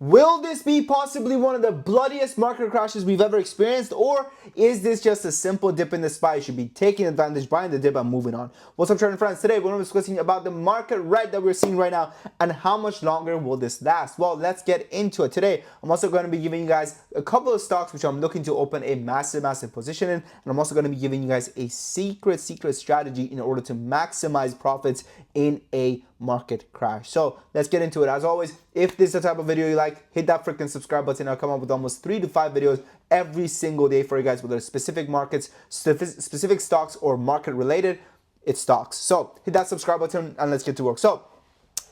Will this be possibly one of the bloodiest market crashes we've ever experienced, or is this just a simple dip in the spy? You should be taking advantage, buying the dip, and moving on. What's up, trading friends? Today we're going to be discussing about the market red that we're seeing right now and how much longer will this last. Well, let's get into it. Today, I'm also going to be giving you guys a couple of stocks which I'm looking to open a massive position in, and I'm also going to be giving you guys a secret strategy in order to maximize profits in a market crash. So let's get into it. As always, if this is the type of video you like, hit that freaking subscribe button. I'll come up with almost 3 to 5 videos every single day for you guys, whether it's specific markets, specific stocks, or market related. It's stocks. So hit that subscribe button and let's get to work. So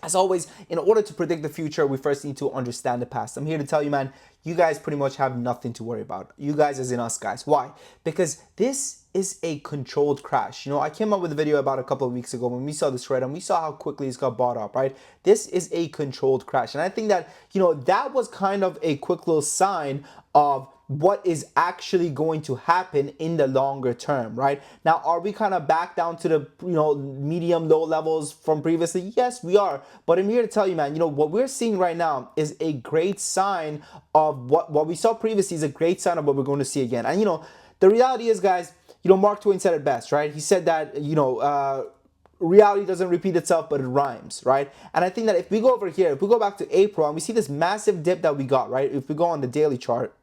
as always, in order to predict the future, we first need to understand the past. I'm here to tell you, man, you guys pretty much have nothing to worry about. You guys as in us guys. Why? Because this is a controlled crash. You know, I came up with a video about a couple of weeks ago when we saw this red and we saw how quickly it's got bought up, right? This is a controlled crash. And I think that, you know, that was kind of a quick little sign of what is actually going to happen in the longer term, right? Now, are we kind of back down to the, you know, medium low levels from previously? Yes, we are. But I'm here to tell you, man, you know, what we're seeing right now is a great sign of what we saw previously is a great sign of what we're going to see again. And, you know, the reality is, guys, you know, Mark Twain said it best, right? He said that, you know, reality doesn't repeat itself, but it rhymes, right? And I think that if we go over here, if we go back to April and we see this massive dip that we got, right? If we go on the daily chart,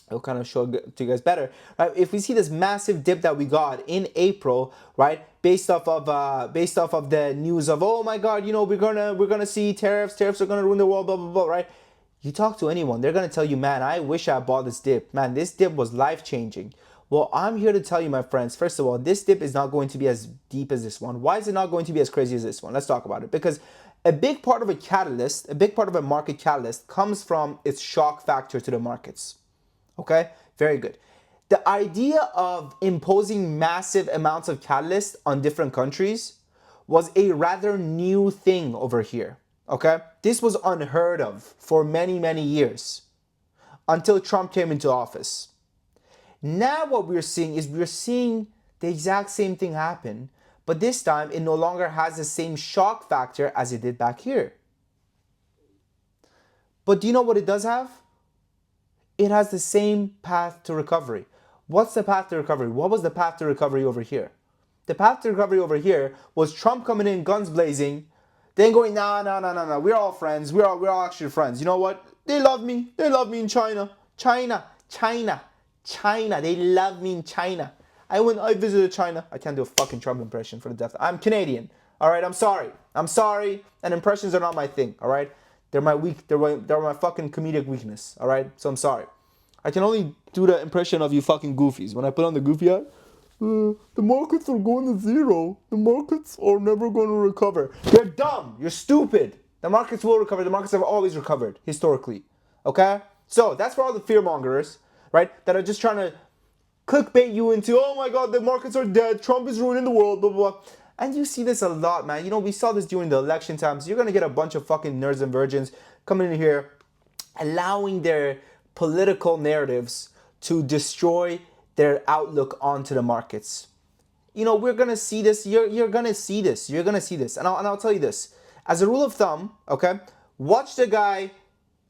it'll kind of show to you guys better, right? If we see this massive dip that we got in April, right, based off of the news of, oh my God, you know, we're gonna see tariffs are gonna ruin the world, blah blah blah, right? You talk to anyone, they're gonna tell you, man, I wish I bought this dip, man. This dip was life changing. Well, I'm here to tell you, my friends, first of all, this dip is not going to be as deep as this one. Why is it not going to be as crazy as this one? Let's talk about it. Because a big part of a catalyst, a big part of a market catalyst comes from its shock factor to the markets. Okay, very good. The idea of imposing massive amounts of catalyst on different countries was a rather new thing over here. Okay, this was unheard of for many years until Trump came into office. Now what we're seeing is we're seeing the exact same thing happen, but this time it no longer has the same shock factor as it did back here. But do you know what it does have? It has the same path to recovery. What's the path to recovery? What was the path to recovery over here? The path to recovery over here was Trump coming in guns blazing, then going, no, we're all friends. We're all actually friends. You know what? They love me. They love me in China. China. They love me in China. I visited China. I can't do a fucking Trump impression for the death. I'm Canadian. All right, I'm sorry. And impressions are not my thing. All right, they're my fucking comedic weakness. All right, so I'm sorry. I can only do the impression of you fucking goofies. When I put on the goofy hat, the markets are going to zero. The markets are never going to recover. You're dumb. You're stupid. The markets will recover. The markets have always recovered historically. Okay, so that's for all the fear mongers, right, that are just trying to clickbait you into, oh my God, the markets are dead, Trump is ruining the world, blah, blah, blah. And you see this a lot, man. You know, we saw this during the election times. You're going to get a bunch of fucking nerds and virgins coming in here, allowing their political narratives to destroy their outlook onto the markets. You know, we're going to see this. You're going to see this. You're going to see this. And I'll tell you this. As a rule of thumb, okay, watch the guy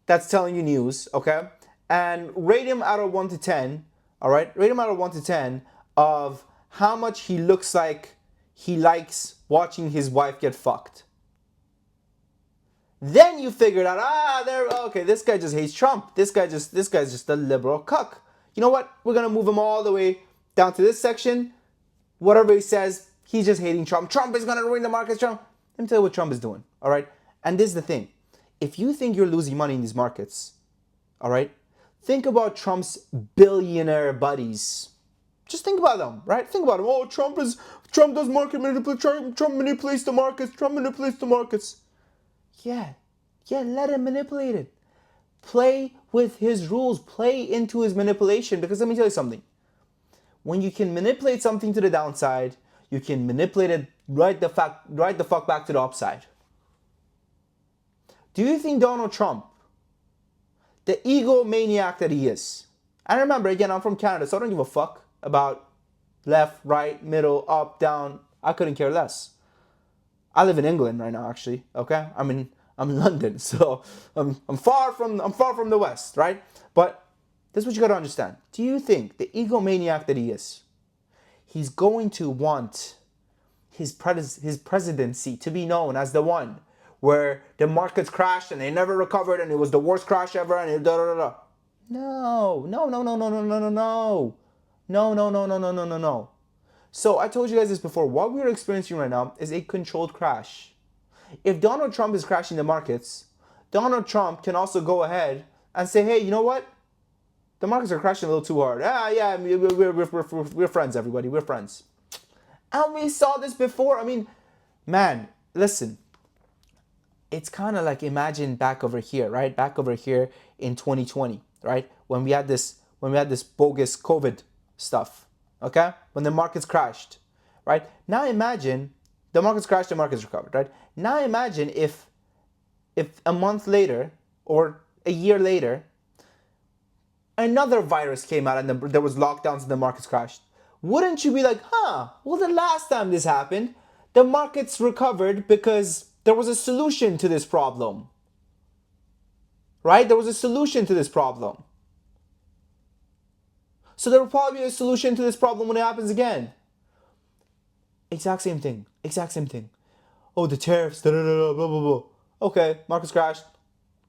that's telling you news, okay, and rate him out of 1 to 10, all right? Rate him out of 1 to 10 of how much he looks like he likes watching his wife get fucked. Then you figured out, okay, this guy just hates Trump. This guy's just a liberal cuck. You know what? We're going to move him all the way down to this section. Whatever he says, he's just hating Trump. Trump is going to ruin the markets, Trump. Let me tell you what Trump is doing, all right? And this is the thing. If you think you're losing money in these markets, all right, think about Trump's billionaire buddies. Just think about them, right? Think about them. Oh, Trump does market manipulation. Trump manipulates the markets. Trump manipulates the markets. Yeah, let him manipulate it. Play with his rules. Play into his manipulation. Because let me tell you something. When you can manipulate something to the downside, you can manipulate it right the fuck back to the upside. Do you think Donald Trump, the egomaniac that he is, and remember, again, I'm from Canada, so I don't give a fuck about left, right, middle, up, down. I couldn't care less. I live in England right now, actually, okay? I'm I'm in London, so I'm far from the West, right? But this is what you gotta understand. Do you think the egomaniac that he is, he's going to want his presidency to be known as the one where the markets crashed and they never recovered and it was the worst crash ever and it da da da da? No, no, no, no, no, no, no, no, no. No, no, no, no, no, no, no, no. So I told you guys this before. What we're experiencing right now is a controlled crash. If Donald Trump is crashing the markets, Donald Trump can also go ahead and say, hey, you know what? The markets are crashing a little too hard. Yeah, we're friends, everybody. We're friends. And we saw this before. I mean, man, listen. It's kind of like imagine back over here, right? Back over here in 2020, right? When we had this bogus COVID stuff, okay? When the markets crashed, right? Now imagine the markets crashed, the markets recovered, right? Now imagine if a month later or a year later, another virus came out and there was lockdowns and the markets crashed. Wouldn't you be like, well, the last time this happened, the markets recovered because there was a solution to this problem, right? There was a solution to this problem. So there will probably be a solution to this problem when it happens again. Exact same thing. Exact same thing. Oh, the tariffs, da da da, blah, blah, blah. Okay, markets crashed.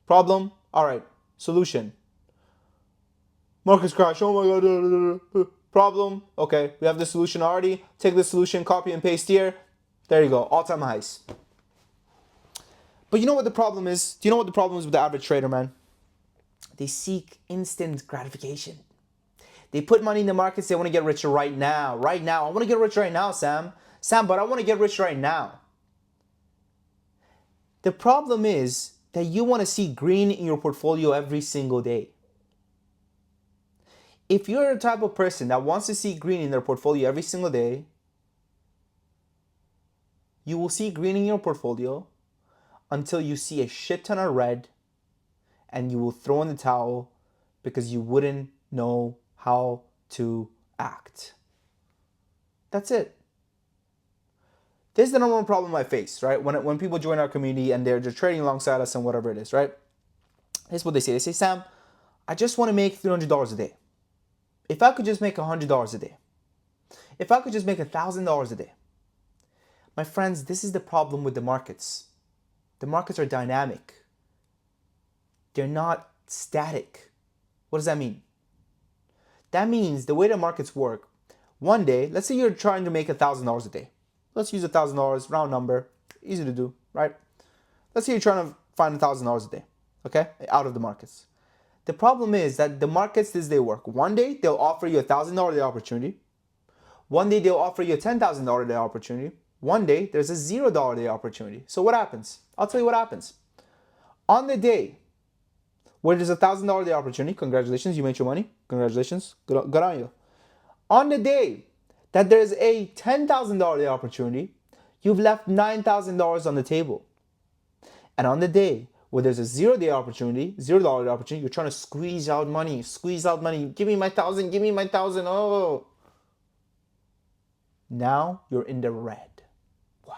Problem? All right. Solution. Markets crash. Oh my God. Da, da, da. Problem? Okay, we have the solution already. Take the solution, copy and paste here. There you go. All-time highs. But you know what the problem is? Do you know what the problem is with the average trader, man? They seek instant gratification. They put money in the markets. They want to get richer right now. Right now. I want to get rich right now, Sam. Sam, but I want to get rich right now. The problem is that you want to see green in your portfolio every single day. If you're the type of person that wants to see green in their portfolio every single day, you will see green in your portfolio until you see a shit ton of red and you will throw in the towel because you wouldn't know how to act. That's it. This is the number one problem I face, right? When people join our community and they're just trading alongside us and whatever it is, right? Here's what they say. They say, Sam, I just want to make $300 a day. If I could just make $100 a day. If I could just make $1,000 a day. My friends, this is the problem with the markets. The markets are dynamic. They're not static. What does that mean? That means the way the markets work, one day, let's say you're trying to make $1,000 a day. Let's use $1,000, round number, easy to do, right? Let's say you're trying to find $1,000 a day, okay, out of the markets. The problem is that the markets, this day work. One day, they'll offer you a $1,000 a day opportunity. One day, they'll offer you a $10,000 a day opportunity. One day, there's a $0 a day opportunity. So what happens? I'll tell you what happens. On the day where there's a $1,000 a day opportunity, congratulations, you made your money. Congratulations, good on you. On the day that there's a $10,000 a day opportunity, you've left $9,000 on the table. And on the day where there's a $0 day opportunity, $0 opportunity, you're trying to squeeze out money. Give me my 1,000, give me my 1,000. Oh. Now you're in the red. Why?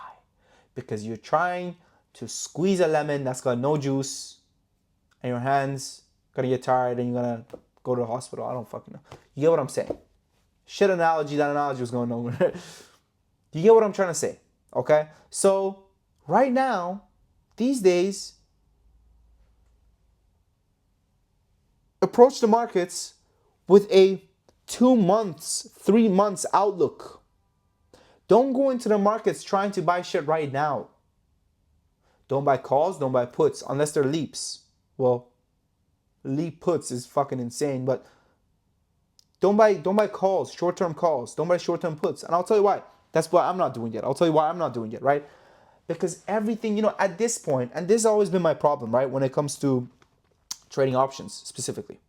Because you're trying to squeeze a lemon that's got no juice and your hands gonna get tired and you're gonna go to the hospital. I don't fucking know. You get what I'm saying? Shit analogy, that analogy was going nowhere. You get what I'm trying to say? Okay? So, right now, these days, approach the markets with a 2 months, 3 months outlook. Don't go into the markets trying to buy shit right now. Don't buy calls, don't buy puts, unless they're leaps. Well, leap puts is fucking insane, but don't buy calls, short-term calls. Don't buy short-term puts. And I'll tell you why. That's why I'm not doing it. I'll tell you why I'm not doing it, right? Because everything, at this point, and this has always been my problem, right, when it comes to trading options specifically,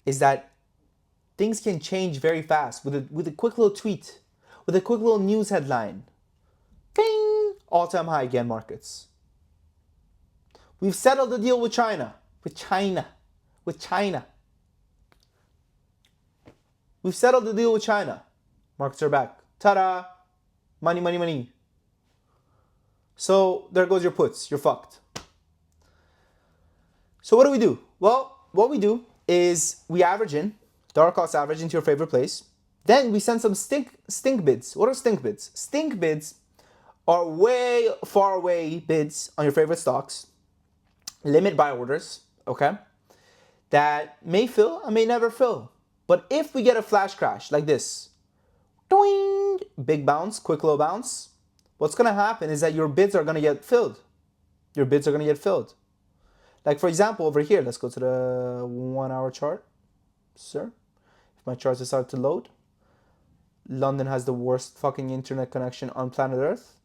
is that things can change very fast with a quick little tweet, with a quick little news headline. Bing! All-time high again, markets. We've settled the deal with China. With China. We've settled the deal with China. Markets are back. Ta-da! Money, money, money. So there goes your puts. You're fucked. So what do? Well, what we do is we average in, dollar cost average into your favorite place. Then we send some stink bids. What are stink bids? Stink bids are way far away bids on your favorite stocks, limit buy orders, okay, that may fill and may never fill. But if we get a flash crash like this, doing, big bounce, quick low bounce, what's going to happen is that your bids are going to get filled. Your bids are going to get filled. Like, for example, over here, let's go to the 1 hour chart, sir. If my charts decide to load, London has the worst fucking internet connection on planet Earth.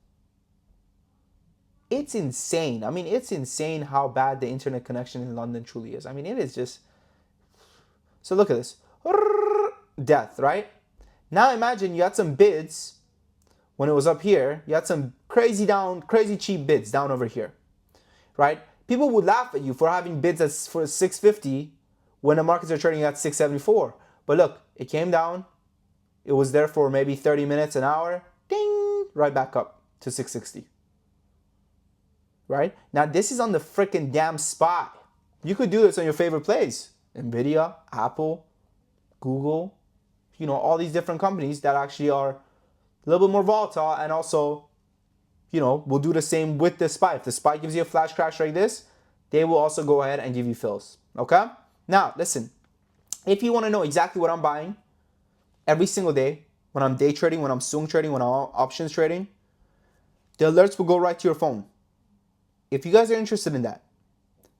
It's insane. I mean, it's insane how bad the internet connection in London truly is. I mean, it is just... So look at this. Death, right? Now imagine you had some bids when it was up here. You had some crazy cheap bids down over here, right? People would laugh at you for having bids for 650 when the markets are trading at 674. But look, it came down. It was there for maybe 30 minutes, an hour. Ding! Right back up to 660. Right? Now this is on the freaking damn spot. You could do this on your favorite plays. Nvidia, Apple, Google, you know, all these different companies that actually are a little bit more volatile and also, you know, will do the same with the SPY. If the SPY gives you a flash crash like this, they will also go ahead and give you fills. Okay? Now, listen. If you want to know exactly what I'm buying every single day, when I'm day trading, when I'm swing trading, when I'm options trading, the alerts will go right to your phone. If you guys are interested in that,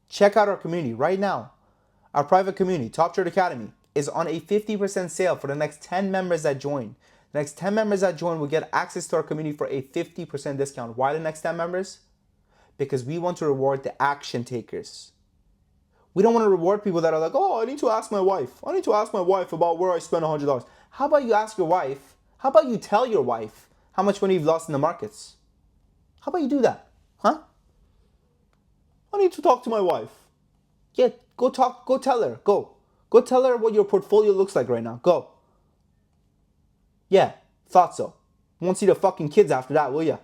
check out our community right now. Our private community, Top Trade Academy, is on a 50% sale for the next 10 members that join. The next 10 members that join will get access to our community for a 50% discount. Why the next 10 members? Because we want to reward the action takers. We don't want to reward people that are like, oh, I need to ask my wife. I need to ask my wife about where I spent $100. How about you ask your wife? How about you tell your wife how much money you've lost in the markets? How about you do that? Huh? I need to talk to my wife. Yeah, go tell her. Go tell her what your portfolio looks like right now. Go. Yeah, thought so. Won't see the fucking kids after that, will ya?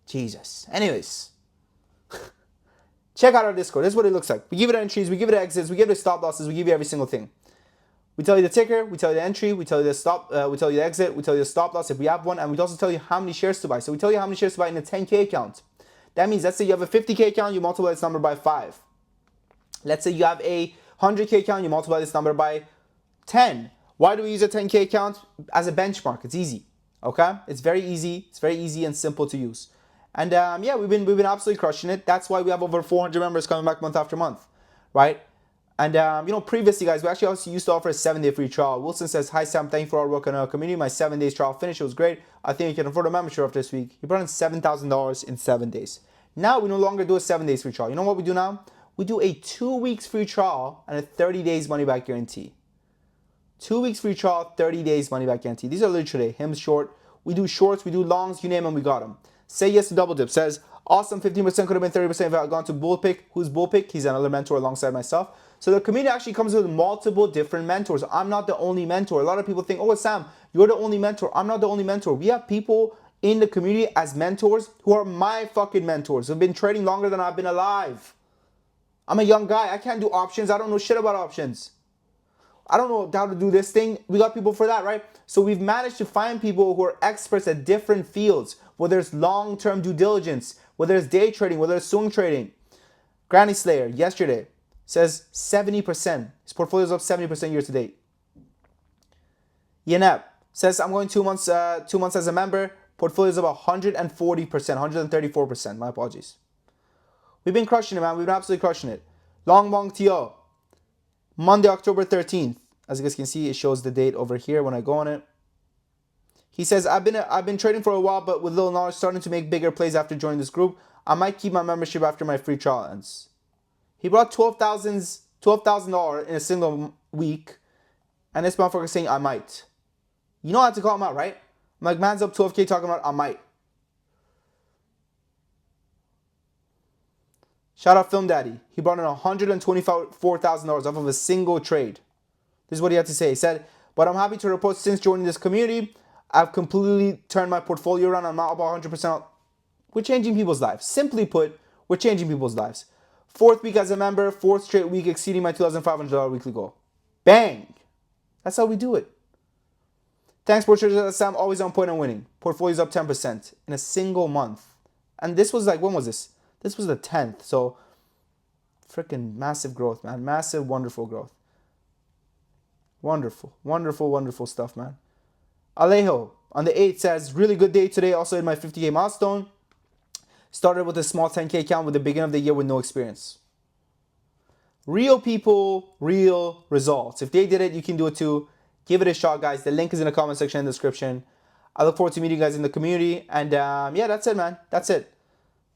Jesus. Anyways. Check out our Discord. This is what it looks like. We give it entries, we give it exits, we give it stop losses, we give you every single thing. We tell you the ticker, we tell you the entry, we tell you the stop, we tell you the exit, we tell you the stop loss if we have one, and we also tell you how many shares to buy. So we tell you how many shares to buy in a 10K account. That means, let's say you have a 50K account, you multiply this number by 5. Let's say you have a 100K account, you multiply this number by 10. Why do we use a 10K account? As a benchmark. It's easy. Okay? It's very easy. It's very easy and simple to use. And yeah, we've been absolutely crushing it. That's why we have over 400 members coming back month after month, right? And you know, previously, guys, we actually also used to offer a 7-day free trial. Wilson says, "Hi Sam, thank you for all work on our community. My 7 days trial finished. It was great. I think you can afford a membership after this week." He brought in $7,000 in 7 days. Now we no longer do a 7 days free trial. You know what we do now? We do a 2 weeks free trial and a 30 days money back guarantee. 2 weeks free trial, 30 days money back guarantee. These are literally him short. We do shorts, we do longs, you name them, we got them. Say yes to double dip. Says, awesome, 15% could have been 30% if I had gone to bull pick. Who's bull pick? He's another mentor alongside myself. So the community actually comes with multiple different mentors. I'm not the only mentor. A lot of people think, oh, Sam, you're the only mentor. I'm not the only mentor. We have people in the community as mentors who are my fucking mentors, who've been trading longer than I've been alive. I'm a young guy. I can't do options. I don't know shit about options. I don't know how to do this thing. We got people for that, right? So we've managed to find people who are experts at different fields, whether it's long-term due diligence, whether it's day trading, whether it's swing trading. Granny Slayer, yesterday, says 70%. His portfolio is up 70% year to date. Yanep says, I'm going 2 months as a member. Portfolio is up 140%, 134%. My apologies. We've been crushing it, man. We've been absolutely crushing it. Long Bong Tio. Monday, October 13th. As you guys can see, it shows the date over here when I go on it. He says, I've been trading for a while, but with little knowledge, starting to make bigger plays after joining this group. I might keep my membership after my free trial ends. He brought $12,000 in a single week, and this motherfucker saying, I might. You know how to call him out, right? I'm like, man's up 12K talking about, I might. Shout out Film Daddy. He brought in $124,000 off of a single trade. This is what he had to say. He said, but I'm happy to report since joining this community, I've completely turned my portfolio around. I'm not about 100%. We're changing people's lives. Simply put, we're changing people's lives. 4th week as a member, 4th straight week exceeding my $2,500 weekly goal. Bang! That's how we do it. Thanks, Sports Traders. Sam, always on point and winning. Portfolio's up 10% in a single month. And this was like, when was this? This was the 10th. So, freaking massive growth, man. Massive, wonderful growth. Wonderful, wonderful, wonderful stuff, man. Alejo on the 8th says, really good day today. Also in my 50K milestone. Started with a small 10K account with the beginning of the year with no experience. Real people, real results. If they did it, you can do it too. Give it a shot, guys. The link is in the comment section and description. I look forward to meeting you guys in the community. And yeah, that's it, man. That's it.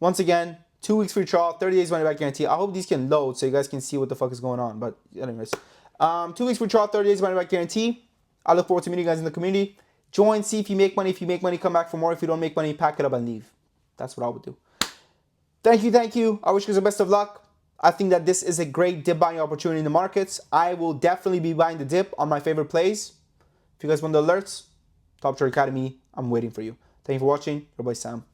Once again, 2 weeks free trial, 30 days money back guarantee. I hope these can load so you guys can see what the fuck is going on. But anyways, 2 weeks free trial, 30 days money back guarantee. I look forward to meeting you guys in the community. Join, see if you make money. If you make money, come back for more. If you don't make money, pack it up and leave. That's what I would do. Thank you, thank you. I wish you guys the best of luck. I think that this is a great dip buying opportunity in the markets. I will definitely be buying the dip on my favorite plays. If you guys want the alerts, Top Trader Academy, I'm waiting for you. Thank you for watching. Your boy Sam.